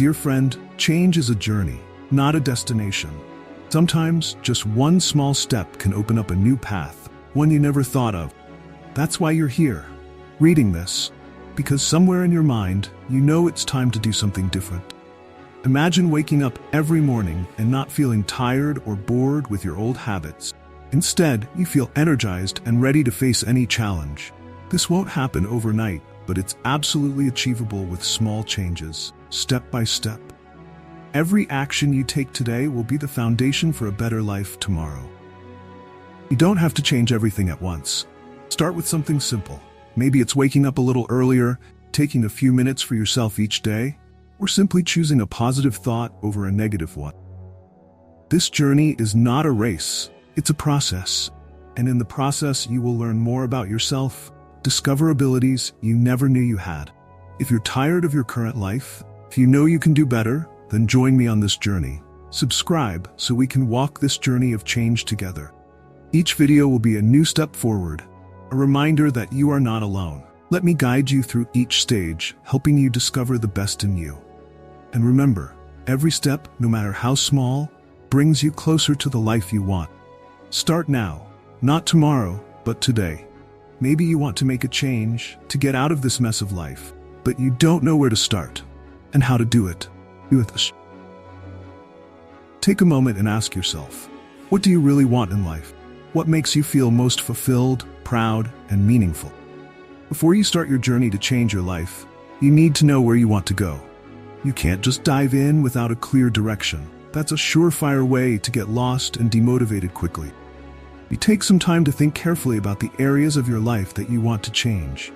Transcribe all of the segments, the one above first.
Dear friend, change is a journey, not a destination. Sometimes, just one small step can open up a new path, one you never thought of. That's why you're here, reading this, because somewhere in your mind, you know it's time to do something different. Imagine waking up every morning and not feeling tired or bored with your old habits. Instead, you feel energized and ready to face any challenge. This won't happen overnight, but it's absolutely achievable with small changes, step by step. Every action you take today will be the foundation for a better life tomorrow. You don't have to change everything at once. Start with something simple. Maybe it's waking up a little earlier, taking a few minutes for yourself each day, or simply choosing a positive thought over a negative one. This journey is not a race, it's a process. And in the process, you will learn more about yourself, discover abilities you never knew you had. If you're tired of your current life, if you know you can do better, then join me on this journey. Subscribe so we can walk this journey of change together. Each video will be a new step forward, a reminder that you are not alone. Let me guide you through each stage, helping you discover the best in you. And remember, every step, no matter how small, brings you closer to the life you want. Start now, not tomorrow, but today. Maybe you want to make a change, to get out of this mess of life, but you don't know where to start and how to do it. Take a moment and ask yourself, what do you really want in life? What makes you feel most fulfilled, proud, and meaningful? Before you start your journey to change your life, you need to know where you want to go. You can't just dive in without a clear direction. That's a surefire way to get lost and demotivated quickly. You take some time to think carefully about the areas of your life that you want to change.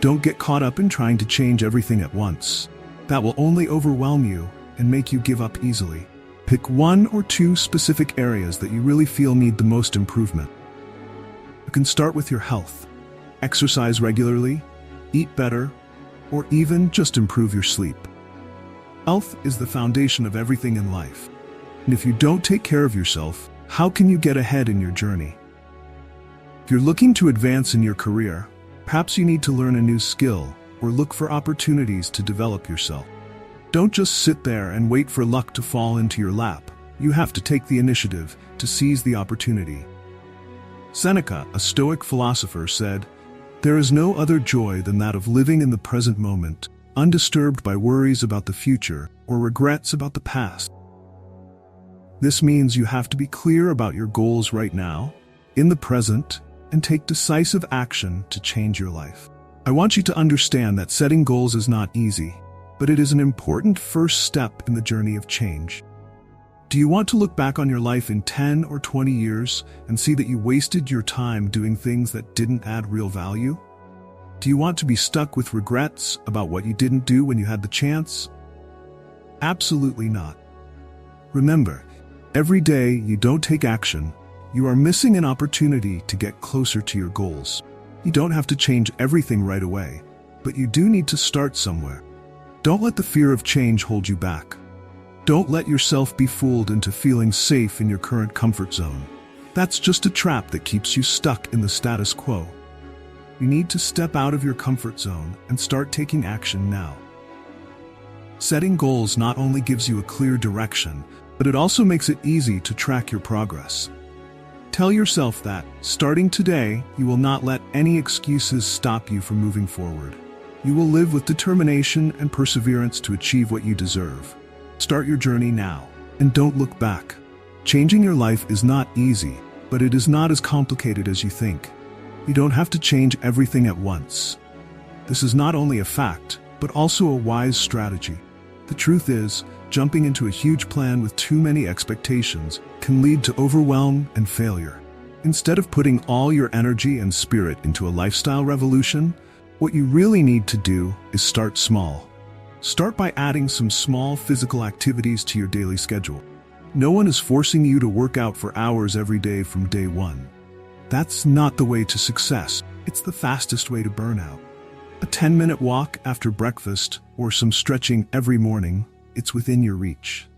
Don't get caught up in trying to change everything at once. That will only overwhelm you and make you give up easily. Pick one or two specific areas that you really feel need the most improvement. You can start with your health. Exercise regularly, eat better, or even just improve your sleep. Health is the foundation of everything in life. And if you don't take care of yourself, how can you get ahead in your journey? If you're looking to advance in your career, perhaps you need to learn a new skill or look for opportunities to develop yourself. Don't just sit there and wait for luck to fall into your lap. You have to take the initiative to seize the opportunity. Seneca, a Stoic philosopher, said, "There is no other joy than that of living in the present moment, undisturbed by worries about the future or regrets about the past." This means you have to be clear about your goals right now, in the present, and take decisive action to change your life. I want you to understand that setting goals is not easy, but it is an important first step in the journey of change. Do you want to look back on your life in 10 or 20 years and see that you wasted your time doing things that didn't add real value? Do you want to be stuck with regrets about what you didn't do when you had the chance? Absolutely not. Remember, every day you don't take action, you are missing an opportunity to get closer to your goals. You don't have to change everything right away, but you do need to start somewhere. Don't let the fear of change hold you back. Don't let yourself be fooled into feeling safe in your current comfort zone. That's just a trap that keeps you stuck in the status quo. You need to step out of your comfort zone and start taking action now. Setting goals not only gives you a clear direction, but it also makes it easy to track your progress. Tell yourself that, starting today, you will not let any excuses stop you from moving forward. You will live with determination and perseverance to achieve what you deserve. Start your journey now, and don't look back. Changing your life is not easy, but it is not as complicated as you think. You don't have to change everything at once. This is not only a fact, but also a wise strategy. The truth is, jumping into a huge plan with too many expectations can lead to overwhelm and failure. Instead of putting all your energy and spirit into a lifestyle revolution, what you really need to do is start small. Start by adding some small physical activities to your daily schedule. No one is forcing you to work out for hours every day from day one. That's not the way to success. It's the fastest way to burnout. A 10-minute walk after breakfast or some stretching every morning, it's within your reach.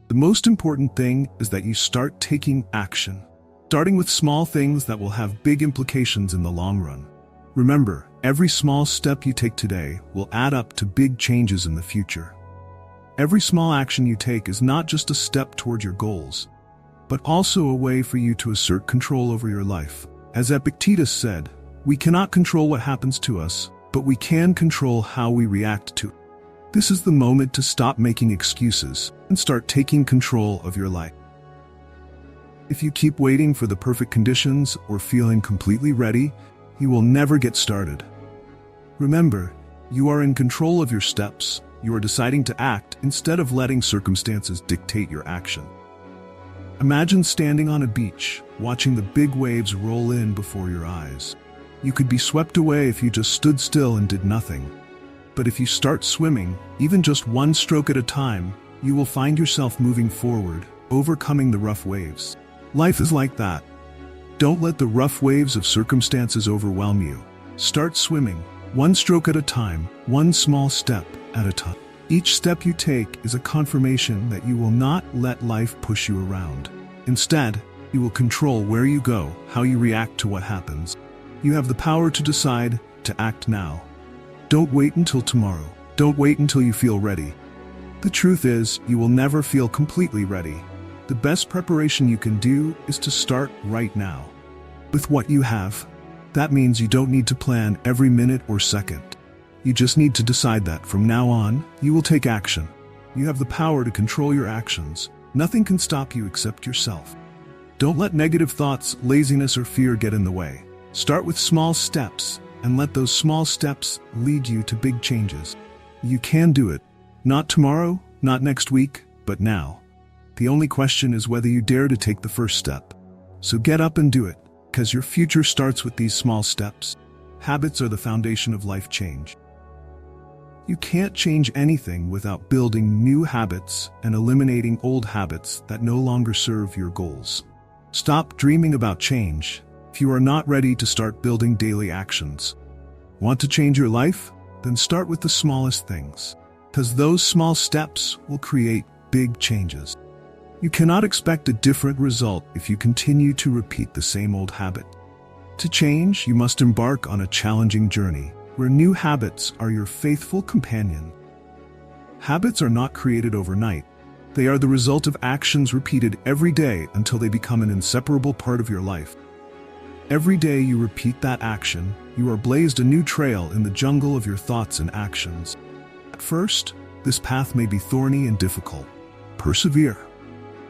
The most important thing is that you start taking action, starting with small things that will have big implications in the long run. Remember, every small step you take today will add up to big changes in the future. Every small action you take is not just a step toward your goals, but also a way for you to assert control over your life. As Epictetus said, we cannot control what happens to us, but we can control how we react to it. This is the moment to stop making excuses and start taking control of your life. If you keep waiting for the perfect conditions or feeling completely ready, you will never get started. Remember, you are in control of your steps. You are deciding to act instead of letting circumstances dictate your action. Imagine standing on a beach, watching the big waves roll in before your eyes. You could be swept away if you just stood still and did nothing. But if you start swimming, even just one stroke at a time, you will find yourself moving forward, overcoming the rough waves. Life is like that. Don't let the rough waves of circumstances overwhelm you. Start swimming, one stroke at a time, one small step at a time. Each step you take is a confirmation that you will not let life push you around. Instead, you will control where you go, how you react to what happens. You have the power to decide to act now. Don't wait until tomorrow. Don't wait until you feel ready. The truth is, you will never feel completely ready. The best preparation you can do is to start right now. With what you have. That means you don't need to plan every minute or second. You just need to decide that from now on, you will take action. You have the power to control your actions. Nothing can stop you except yourself. Don't let negative thoughts, laziness, or fear get in the way. Start with small steps, and let those small steps lead you to big changes. You can do it. Not tomorrow, not next week, but now. The only question is whether you dare to take the first step. So get up and do it, because your future starts with these small steps. Habits are the foundation of life change. You can't change anything without building new habits and eliminating old habits that no longer serve your goals. Stop dreaming about change if you are not ready to start building daily actions. Want to change your life? Then start with the smallest things, because those small steps will create big changes. You cannot expect a different result if you continue to repeat the same old habit. To change, you must embark on a challenging journey, where new habits are your faithful companion. Habits are not created overnight. They are the result of actions repeated every day until they become an inseparable part of your life. Every day you repeat that action, you are blazed a new trail in the jungle of your thoughts and actions. At first, this path may be thorny and difficult. Persevere.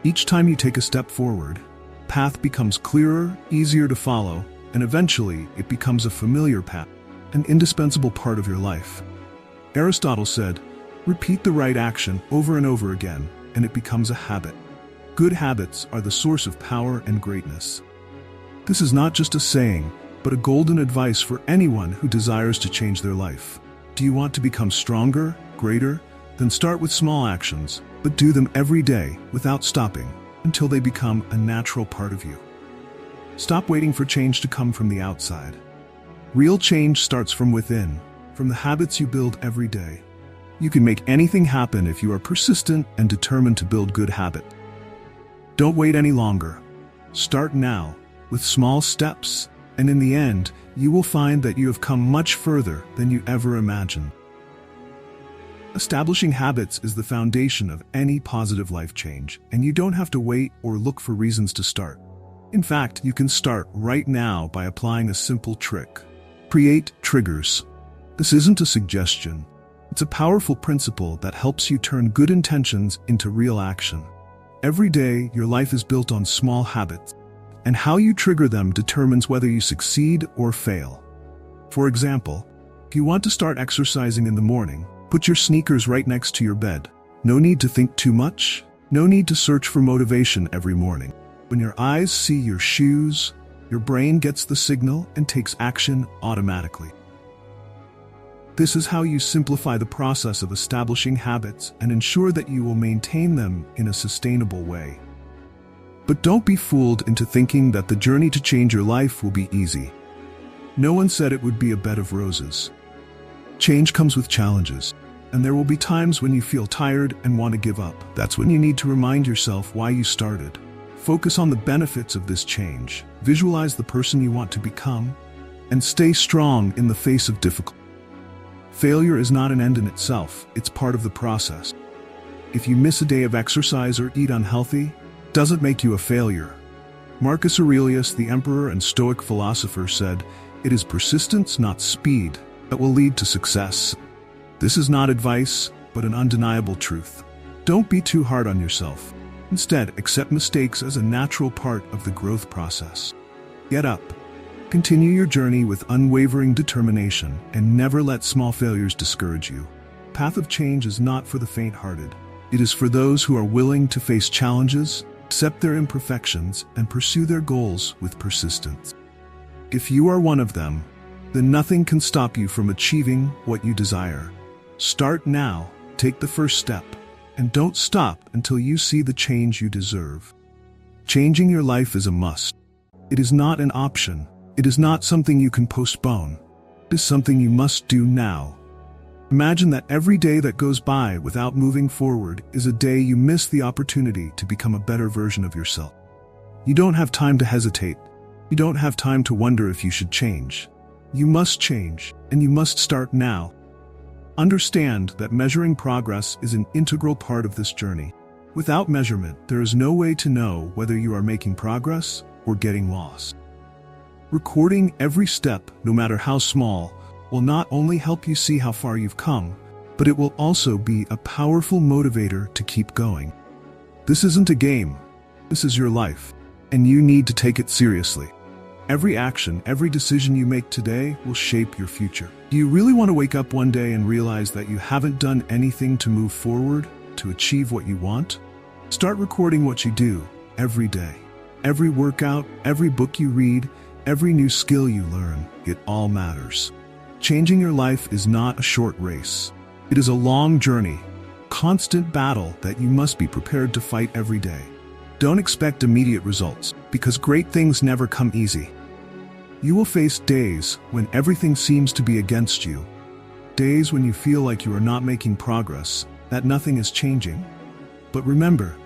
Each time you take a step forward, the path becomes clearer, easier to follow, and eventually it becomes a familiar path, an indispensable part of your life. Aristotle said, repeat the right action over and over again, and it becomes a habit. Good habits are the source of power and greatness. This is not just a saying, but a golden advice for anyone who desires to change their life. Do you want to become stronger, greater? Then start with small actions, but do them every day without stopping until they become a natural part of you. Stop waiting for change to come from the outside. Real change starts from within, from the habits you build every day. You can make anything happen if you are persistent and determined to build good habits. Don't wait any longer. Start now, with small steps, and in the end, you will find that you have come much further than you ever imagined. Establishing habits is the foundation of any positive life change, and you don't have to wait or look for reasons to start. In fact, you can start right now by applying a simple trick. Create triggers. This isn't a suggestion. It's a powerful principle that helps you turn good intentions into real action. Every day, your life is built on small habits, and how you trigger them determines whether you succeed or fail. For example, if you want to start exercising in the morning, put your sneakers right next to your bed. No need to think too much. No need to search for motivation every morning. When your eyes see your shoes, your brain gets the signal and takes action automatically. This is how you simplify the process of establishing habits and ensure that you will maintain them in a sustainable way. But don't be fooled into thinking that the journey to change your life will be easy. No one said it would be a bed of roses. Change comes with challenges, and there will be times when you feel tired and want to give up. That's when you need to remind yourself why you started. Focus on the benefits of this change, visualize the person you want to become, and stay strong in the face of difficulty. Failure is not an end in itself, it's part of the process. If you miss a day of exercise or eat unhealthy, doesn't make you a failure. Marcus Aurelius, the emperor and Stoic philosopher, said, "It is persistence, not speed, that will lead to success." This is not advice, but an undeniable truth. Don't be too hard on yourself. Instead, accept mistakes as a natural part of the growth process. Get up. Continue your journey with unwavering determination and never let small failures discourage you. Path of change is not for the faint-hearted. It is for those who are willing to face challenges, accept their imperfections, and pursue their goals with persistence. If you are one of them, then nothing can stop you from achieving what you desire. Start now, take the first step, and don't stop until you see the change you deserve. Changing your life is a must. It is not an option. It is not something you can postpone. It is something you must do now. Imagine that every day that goes by without moving forward is a day you miss the opportunity to become a better version of yourself. You don't have time to hesitate. You don't have time to wonder if you should change. You must change, and you must start now. Understand that measuring progress is an integral part of this journey. Without measurement, there is no way to know whether you are making progress or getting lost. Recording every step, no matter how small, will not only help you see how far you've come, but it will also be a powerful motivator to keep going. This isn't a game. This is your life, and you need to take it seriously. Every action, every decision you make today will shape your future. Do you really want to wake up one day and realize that you haven't done anything to move forward, to achieve what you want? Start recording what you do every day. Every workout, every book you read, every new skill you learn, it all matters. Changing your life is not a short race. It is a long journey, constant battle that you must be prepared to fight every day. Don't expect immediate results, because great things never come easy. You will face days when everything seems to be against you. Days when you feel like you are not making progress, that nothing is changing. But remember,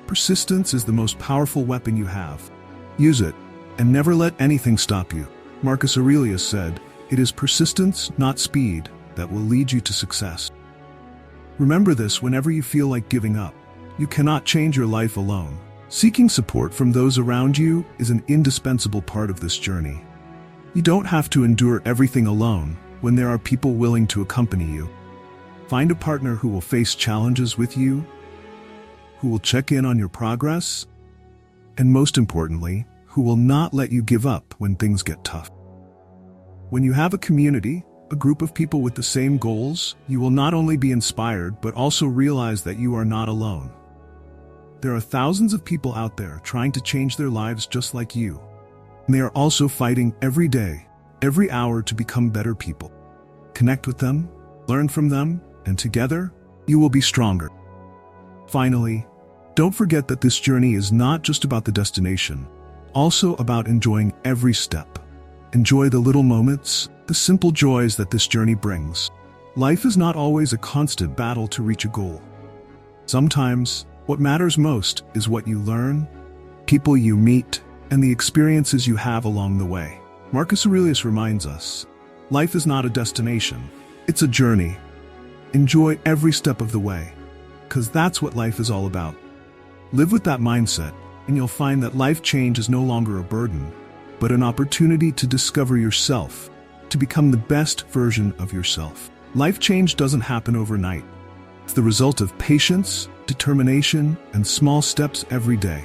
persistence is the most powerful weapon you have. Use it, and never let anything stop you. Marcus Aurelius said, "It is persistence, not speed, that will lead you to success." Remember this whenever you feel like giving up. You cannot change your life alone. Seeking support from those around you is an indispensable part of this journey. You don't have to endure everything alone when there are people willing to accompany you. Find a partner who will face challenges with you, who will check in on your progress, and most importantly, who will not let you give up when things get tough. When you have a community, a group of people with the same goals, you will not only be inspired but also realize that you are not alone. There are thousands of people out there trying to change their lives just like you. And they are also fighting every day, every hour to become better people. Connect with them, learn from them, and together, you will be stronger. Finally, don't forget that this journey is not just about the destination, also about enjoying every step. Enjoy the little moments, the simple joys that this journey brings. Life is not always a constant battle to reach a goal. Sometimes, what matters most is what you learn, people you meet, and the experiences you have along the way. Marcus Aurelius reminds us, life is not a destination, it's a journey. Enjoy every step of the way, because that's what life is all about. Live with that mindset, and you'll find that life change is no longer a burden, but an opportunity to discover yourself, to become the best version of yourself. Life change doesn't happen overnight. It's the result of patience, determination, and small steps every day.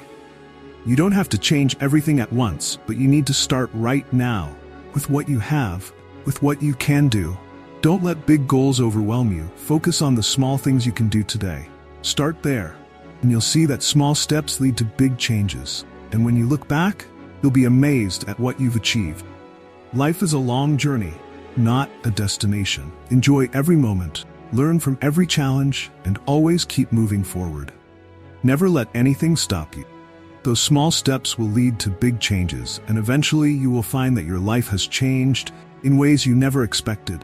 You don't have to change everything at once, but you need to start right now, with what you have, with what you can do. Don't let big goals overwhelm you. Focus on the small things you can do today. Start there, and you'll see that small steps lead to big changes. And when you look back, you'll be amazed at what you've achieved. Life is a long journey, not a destination. Enjoy every moment, learn from every challenge, and always keep moving forward. Never let anything stop you. Those small steps will lead to big changes, and eventually you will find that your life has changed in ways you never expected.